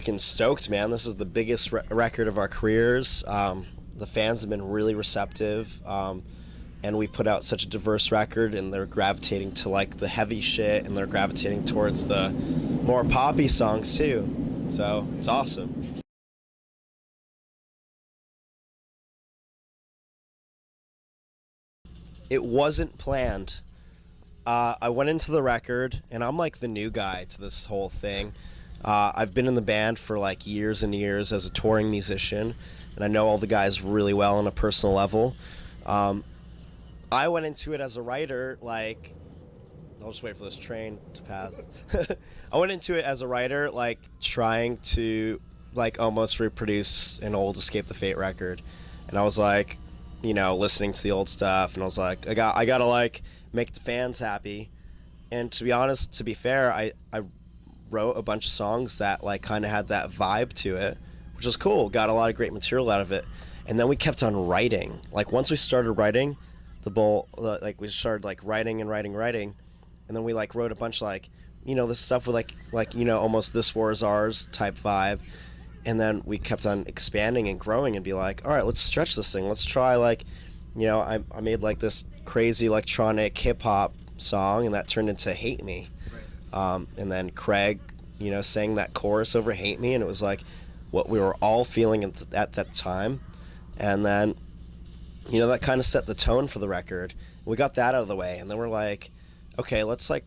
freaking stoked, man. This is the biggest record of our careers. The fans have been really receptive, and we put out such a diverse record, and they're gravitating to like the heavy shit, and they're gravitating towards the more poppy songs too. So it's awesome. It wasn't planned. I went into the record, and I'm like the new guy to this whole thing. I've been in the band for like years and years as a touring musician, and I know all the guys really well on a personal level. I went into it as a writer, like, I'll just wait for this train to pass. I went into it as a writer, like, trying to, like, almost reproduce an old Escape the Fate record. And I was like, listening to the old stuff, and I was like, I gotta, like, make the fans happy. And to be honest, to be fair, I wrote a bunch of songs that like kind of had that vibe to it, which was cool. Got a lot of great material out of it. And then we kept on writing. Like once we started writing, like we started like writing and writing, and then we like wrote a bunch like, this stuff with like almost This War Is Ours type vibe. And then we kept on expanding and growing and be like, all right, let's stretch this thing. Let's try like, I made like this crazy electronic hip hop song, and that turned into Hate Me. And then Craig, sang that chorus over Hate Me, and it was like what we were all feeling at that time. And then, that kind of set the tone for the record. We got that out of the way, and then we're like, okay, let's like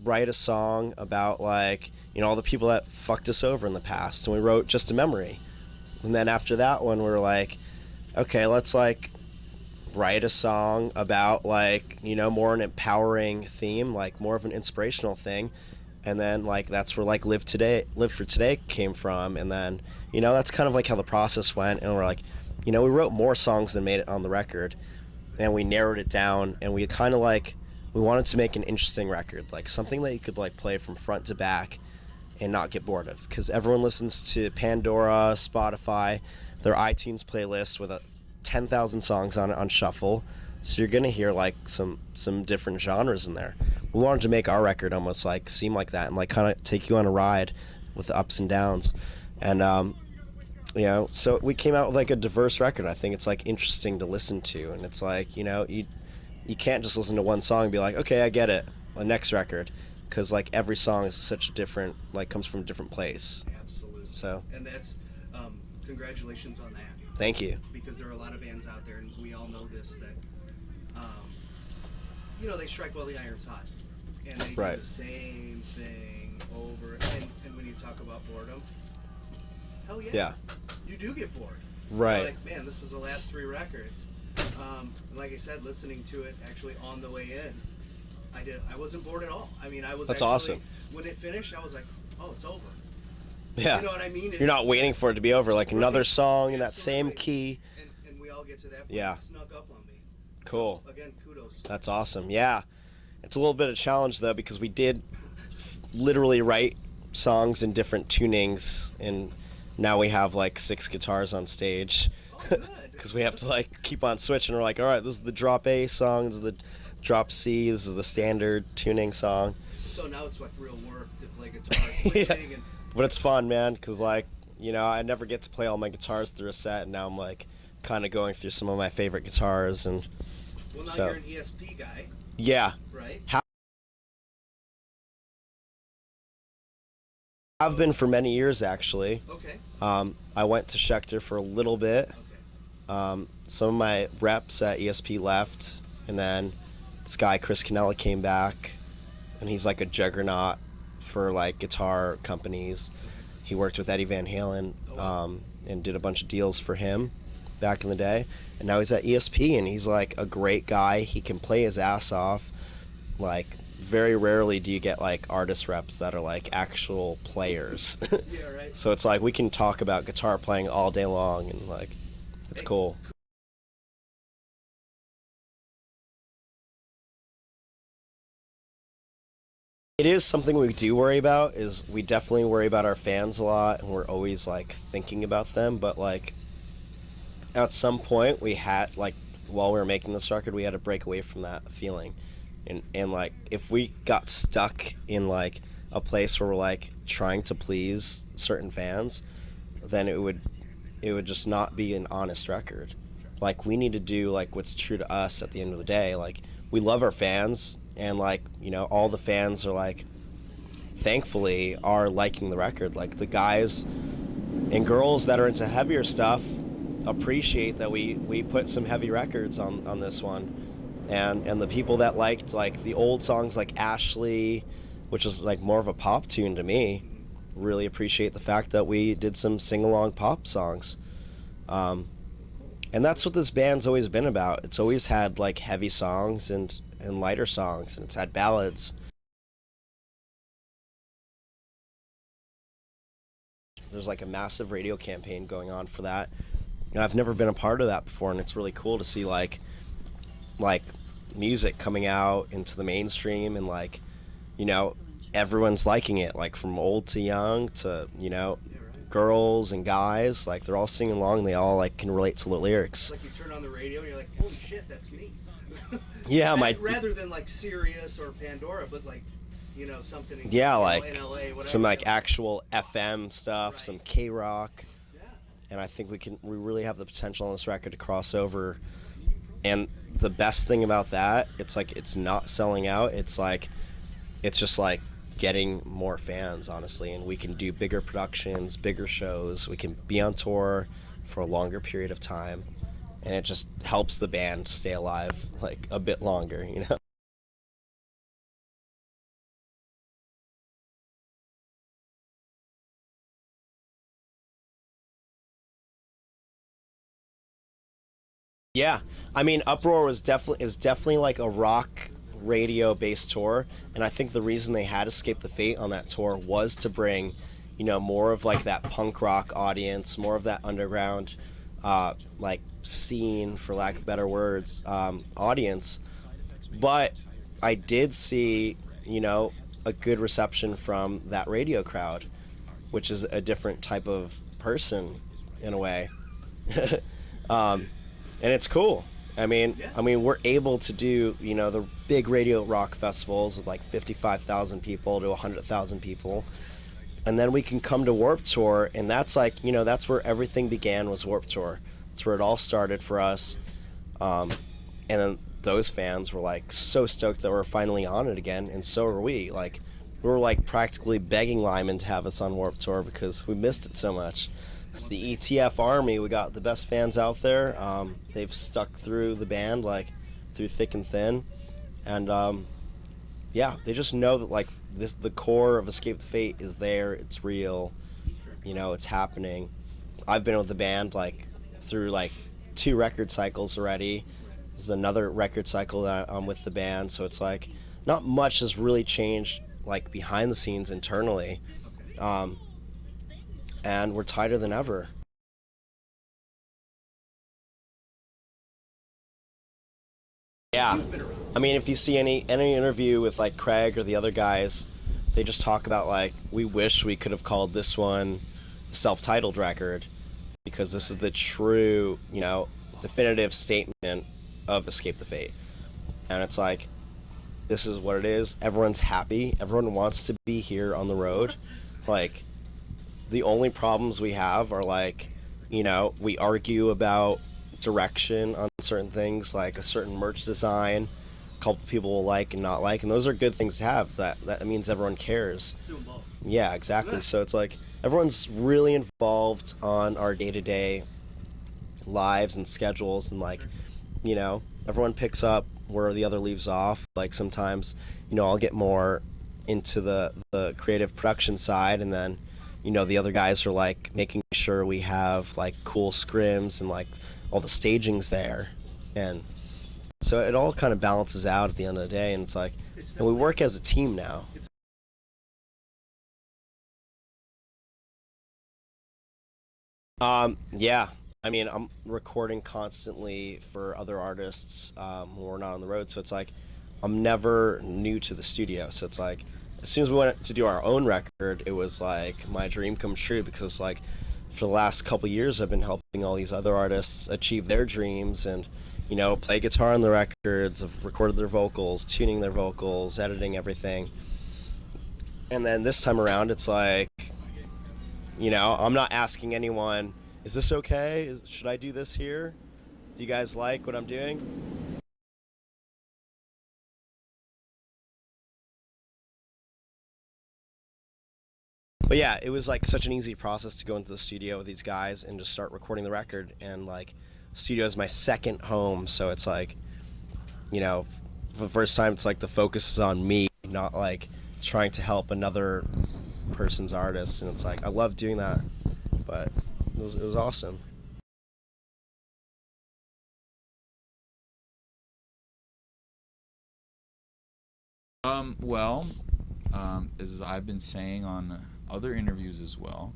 write a song about like, all the people that fucked us over in the past. And we wrote Just a Memory. And then after that one, we were like, okay, let's like write a song about like, more an empowering theme, like more of an inspirational thing. And then like that's where like Live for Today came from. And then that's kind of like how the process went. And we're like, we wrote more songs than made it on the record, and we narrowed it down, and we kind of like we wanted to make an interesting record, like something that you could like play from front to back and not get bored of, because everyone listens to Pandora, Spotify, their iTunes playlist with 10,000 songs on it on shuffle. So you're gonna hear like some different genres in there. We wanted to make our record almost like seem like that, and like kind of take you on a ride with the ups and downs. And so we came out with like a diverse record. I think it's like interesting to listen to, and it's like you can't just listen to one song and be like, okay, I get it. The next record, because like every song is such a different, like comes from a different place. Absolutely. So. And that's congratulations on that. Thank you. Because there are a lot of bands out there, and we all know this, that they strike while the iron's hot, and they do the same thing over. And when you talk about boredom, hell yeah, you do get bored. Right. You're like, man, this is the last 3 records. Like I said, listening to it actually on the way in, I wasn't bored at all. I mean, I was. That's actually, awesome. When it finished, I was like, oh, it's over. Yeah. You know what I mean? You're not waiting for it to be over, like another song in that same key. And we all get to that point. Yeah. It snuck up on me. Cool. So, again, kudos. That's awesome. Yeah. It's a little bit of a challenge though, because we did literally write songs in different tunings, and now we have like 6 guitars on stage. Oh, good. Because we have to like keep on switching. We're like, all right, this is the drop A song, this is the drop C, this is the standard tuning song. So now it's like real work to play guitar, switching, and but it's fun, man, because like I never get to play all my guitars through a set, and now I'm like kind of going through some of my favorite guitars, and well, now so you're an ESP guy, yeah, right? I've been for many years actually. Okay. I went to Schecter for a little bit. Okay. Some of my reps at ESP left, and then this guy Chris Cannella came back, and he's like a juggernaut for like guitar companies. He worked with Eddie Van Halen, and did a bunch of deals for him back in the day, and now he's at ESP, and he's like a great guy. He can play his ass off. Like very rarely do you get like artist reps that are like actual players. Yeah, right. So it's like we can talk about guitar playing all day long, and like it's cool. It is something we do worry about. Is we definitely worry about our fans a lot, and we're always like thinking about them. But like at some point, we had like while we were making this record, we had to break away from that feeling, and like if we got stuck in like a place where we're like trying to please certain fans, then it would just not be an honest record. Like we need to do like what's true to us at the end of the day. Like we love our fans, and like, you know, all the fans are like, thankfully, are liking the record. Like the guys and girls that are into heavier stuff appreciate that we put some heavy records on this one. And the people that liked like the old songs like Ashley, which is like more of a pop tune to me, really appreciate the fact that we did some sing-along pop songs. And that's what this band's always been about. It's always had like heavy songs and lighter songs, and it's had ballads. There's like a massive radio campaign going on for that, and I've never been a part of that before, and it's really cool to see like music coming out into the mainstream, and like, you know, everyone's liking it, like from old to young to, you know, girls and guys, like they're all singing along, and they all like can relate to the lyrics. Like you turn on the radio and you're like, holy shit, that's me. Yeah, rather than like Sirius or Pandora, but like, you know, something in, yeah, you know, like in LA, whatever, some like actual FM stuff, right. some K-rock. Yeah. And I think we really have the potential on this record to cross over. And the best thing about that, it's like it's not selling out. It's like it's just like getting more fans, honestly, and we can do bigger productions, bigger shows. We can be on tour for a longer period of time, and it just helps the band stay alive like a bit longer, you know. Yeah, I mean, Uproar is definitely like a rock radio based tour, and I think the reason they had Escape the Fate on that tour was to bring, you know, more of like that punk rock audience, more of that underground, like scene, for lack of better words, audience. But I did see, you know, a good reception from that radio crowd, which is a different type of person in a way. um, and it's cool. I mean, we're able to do, you know, the big radio rock festivals with like 55,000 people to 100,000 people, and then we can come to Warped Tour, and that's like, you know, that's where everything began, was Warped Tour. That's where it all started for us, and then those fans were like so stoked that we're finally on it again, and so are we. Like, we were like practically begging Lyman to have us on Warped Tour because we missed it so much. It's the ETF Army. We got the best fans out there. They've stuck through the band, like through thick and thin, and yeah, they just know that like this, the core of Escape the Fate is there. It's real. You know, it's happening. I've been with the band like through like 2 record cycles already. This is another record cycle that I'm with the band, so it's like not much has really changed like behind the scenes internally. And we're tighter than ever. Yeah, I mean, if you see any interview with like Craig or the other guys, they just talk about like, we wish we could have called this one the self-titled record, because this is the true, you know, definitive statement of Escape the Fate. And it's like, this is what it is. Everyone's happy. Everyone wants to be here on the road. Like, the only problems we have are like, you know, we argue about direction on certain things, like a certain merch design a couple people will like and not like, and those are good things to have. That means everyone cares. Yeah, exactly. So it's like everyone's really involved on our day-to-day lives and schedules, and like, you know, everyone picks up where the other leaves off. Like sometimes, you know, I'll get more into the creative production side, and then, you know, the other guys are like making sure we have like cool scrims and like all the staging's there, and so it all kind of balances out at the end of the day, and it's like, and we work as a team now. Yeah, I mean, I'm recording constantly for other artists when we're not on the road, so it's like I'm never new to the studio. So it's like, as soon as we went to do our own record, it was like my dream come true, because like for the last couple years I've been helping all these other artists achieve their dreams, and, you know, play guitar on the records, I've recorded their vocals, tuning their vocals, editing everything. And then this time around, it's like, I'm not asking anyone, is this okay? Should I do this here? Do you guys like what I'm doing? But yeah, it was like such an easy process to go into the studio with these guys and just start recording the record. And like, studio is my second home, so it's like, for the first time, it's like the focus is on me, not like trying to help another person's artist. And it's like I love doing that, but it was awesome. Well, as I've been saying on other interviews as well,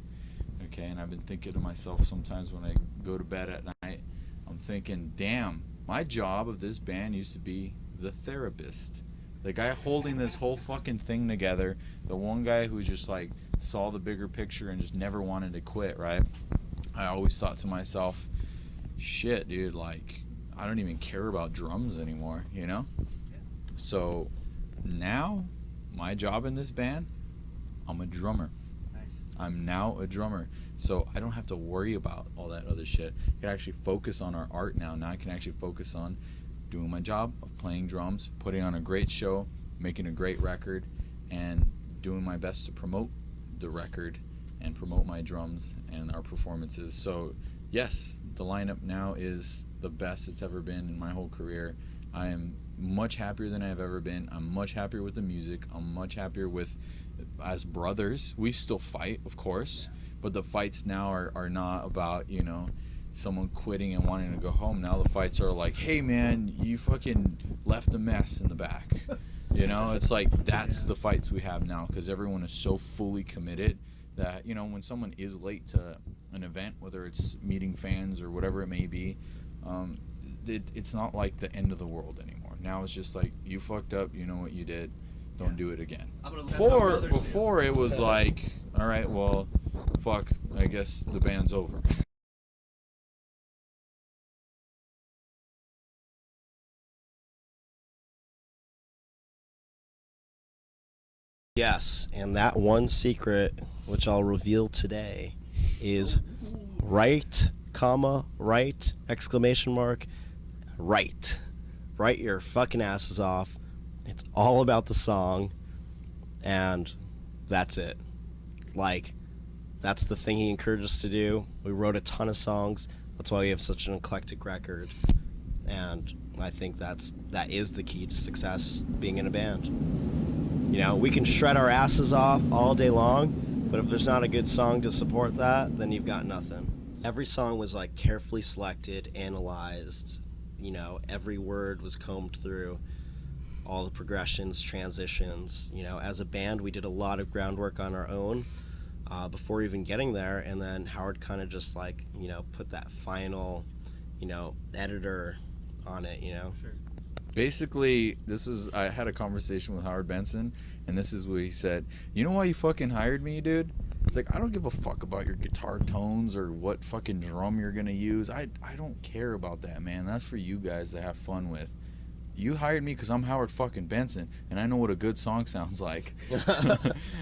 okay, and I've been thinking to myself sometimes when I go to bed at night, I'm thinking, damn, my job of this band used to be the therapist. The guy holding this whole fucking thing together, the one guy who just like saw the bigger picture and just never wanted to quit, right? I always thought to myself, shit, dude, like, I don't even care about drums anymore, you know? So now, my job in this band, I'm a drummer. Nice. I'm now a drummer. So I don't have to worry about all that other shit. I can actually focus on our art now. Now I can actually focus on doing my job of playing drums, putting on a great show, making a great record, and doing my best to promote the record and promote my drums and our performances. So yes, the lineup now is the best it's ever been in my whole career. I am much happier than I've ever been. I'm much happier with the music. I'm much happier with, as brothers, we still fight, of course, but the fights now are not about, someone quitting and wanting to go home. Now the fights are like, hey man, you fucking left a mess in the back. It's like that's the fights we have now because everyone is so fully committed that, when someone is late to an event, whether it's meeting fans or whatever it may be, it's not like the end of the world anymore. Now it's just like, you fucked up, you know what you did, don't do it again. Before it was like, all right, well, fuck, I guess the band's over. Yes, and that one secret, which I'll reveal today, is right, comma, right, exclamation mark, right. Write your fucking asses off. It's all about the song, and that's it. Like, that's the thing he encouraged us to do. We wrote a ton of songs. That's why we have such an eclectic record. And I think that is the key to success being in a band. We can shred our asses off all day long, but if there's not a good song to support that, then you've got nothing. Every song was like carefully selected, analyzed. Every word was combed through, all the progressions, transitions. As a band, we did a lot of groundwork on our own before even getting there, and then Howard kind of just like, put that final, editor on it, Sure. Basically, I had a conversation with Howard Benson, and this is what he said. You know why you fucking hired me, dude? It's like, I don't give a fuck about your guitar tones or what fucking drum you're gonna use. I don't care about that, man. That's for you guys to have fun with. You hired me because I'm Howard fucking Benson, and I know what a good song sounds like.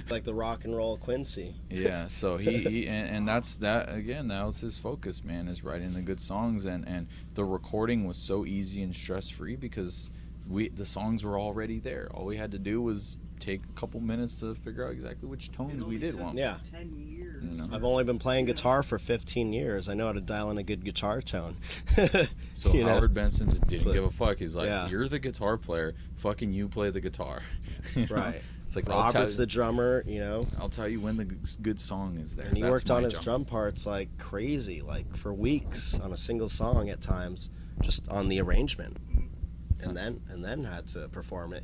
Like the rock and roll Quincy. Yeah, so he and that's that again. That was his focus, man, is writing the good songs, and the recording was so easy and stress free because the songs were already there. All we had to do was take a couple minutes to figure out exactly which tones we did want. Yeah. 10 years. I've only been playing guitar for 15 years. I know how to dial in a good guitar tone. So Howard Benson just didn't give a fuck. He's like, yeah. You're the guitar player. Fucking you play the guitar. Right. It's like Robert's the drummer, I'll tell you when the good song is there. And he That's worked on my his job. drum parts like crazy, like for weeks on a single song at times, just on the arrangement. And then had to perform it,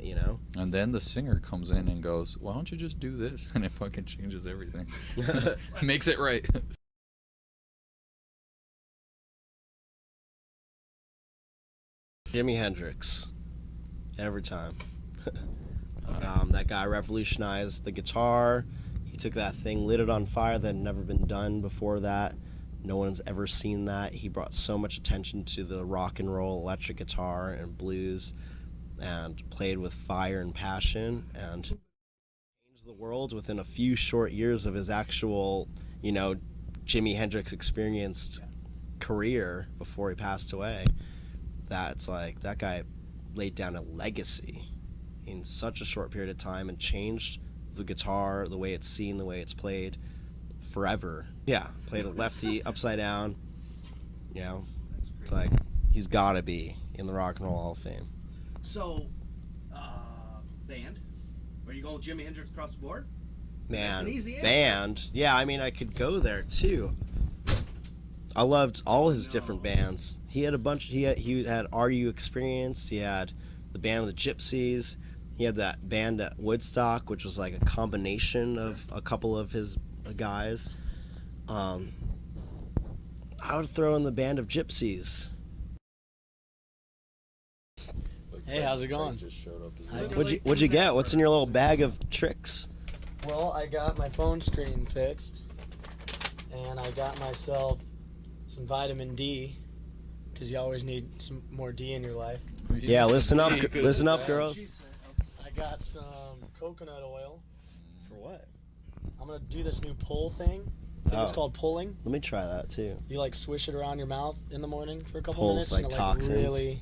And then the singer comes in and goes, why don't you just do this? And it fucking changes everything. Makes it right. Jimi Hendrix. Every time. That guy revolutionized the guitar. He took that thing, lit it on fire that had never been done before that. No one's ever seen that. He brought so much attention to the rock and roll electric guitar and blues and played with fire and passion and changed the world within a few short years of his actual, Jimi Hendrix experienced career before he passed away. That's like, that guy laid down a legacy in such a short period of time and changed the guitar, the way it's seen, the way it's played forever. Yeah, played a lefty upside down. It's like, he's got to be in the Rock and Roll Hall of Fame. So, band? Are you going with Jimi Hendrix across the board? Man, That's an easy answer. band. Yeah, I mean, I could go there too. I loved all his different bands. He had a bunch. He had RU Experience. He had the band of the Gypsies. He had that band at Woodstock, which was like a combination of a couple of his guys. I would throw in the band of Gypsies. Hey, how's it going? What'd you get? What's in your little bag of tricks? Well, I got my phone screen fixed, and I got myself some vitamin D, because you always need some more D in your life. Yeah, listen up, girls. I got some coconut oil. For what? I'm gonna do this new pull thing. I think it's called pulling. Let me try that too. You like swish it around your mouth in the morning for a couple Pulls minutes. like and it, toxins. Really,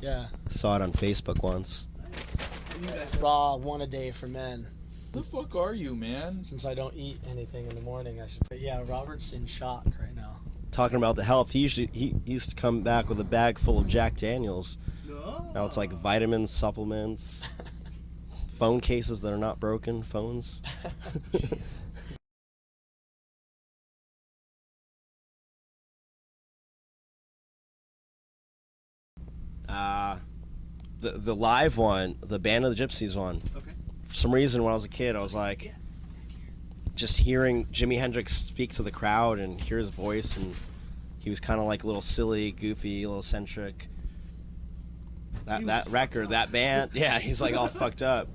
yeah. Saw it on Facebook once. Raw 1 a day for men. The fuck are you, man? Since I don't eat anything in the morning, I should. But yeah, Robert's in shock right now. Talking about the health, he used to come back with a bag full of Jack Daniels. No. Now it's like vitamins, supplements, phone cases that are not broken, phones. The live one, the Band of the Gypsies one. Okay. For some reason, when I was a kid, I was like, just hearing Jimi Hendrix speak to the crowd and hear his voice, and he was kind of like a little silly, goofy, a little eccentric. That record, that band, yeah, he's like all fucked up.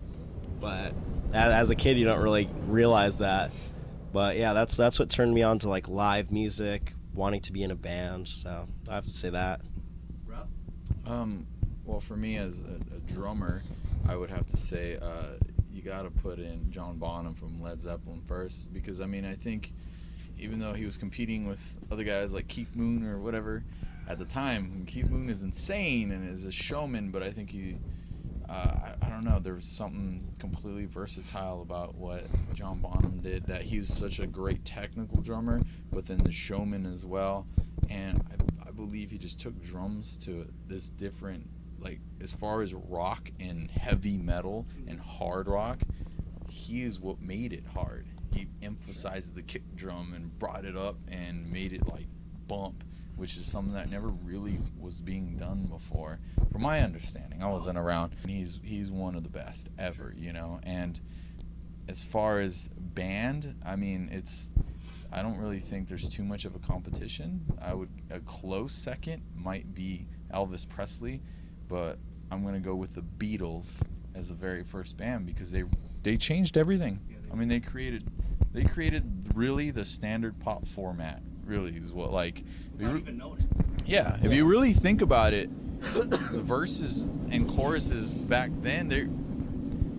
But as a kid, you don't really realize that. But yeah, that's what turned me on to like live music, wanting to be in a band. So I have to say that. Rob? Well, for me as a drummer, I would have to say you got to put in John Bonham from Led Zeppelin first, because I mean, I think even though he was competing with other guys like Keith Moon or whatever at the time, Keith Moon is insane and is a showman, but I think I don't know, there was something completely versatile about what John Bonham did, that he was such a great technical drummer, but then the showman as well. And I believe he just took drums to this different, like, as far as rock and heavy metal and hard rock, he is what made it hard. He emphasized the kick drum and brought it up and made it like bump, which is something that never really was being done before, from my understanding. I wasn't around. And he's one of the best ever, And as far as band, I mean, I don't really think there's too much of a competition. A close second might be Elvis Presley, but I'm gonna go with the Beatles as the very first band, because they changed everything. I mean, they created really the standard pop format. Really is what, like, Without even knowing it. yeah. If you really think about it, the verses and choruses back then,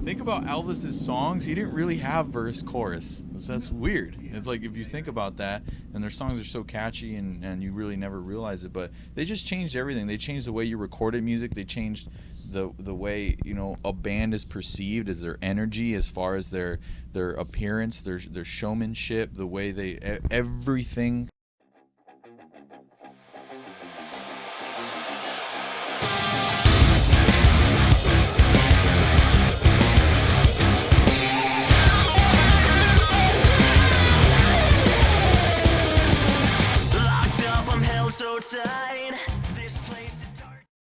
think about Elvis's songs. He didn't really have verse chorus. That's weird. It's like, if you think about that, and their songs are so catchy, and you really never realize it, but they just changed everything. They changed the way you recorded music. They changed the way a band is perceived, as their energy, as far as their appearance, their showmanship, the way everything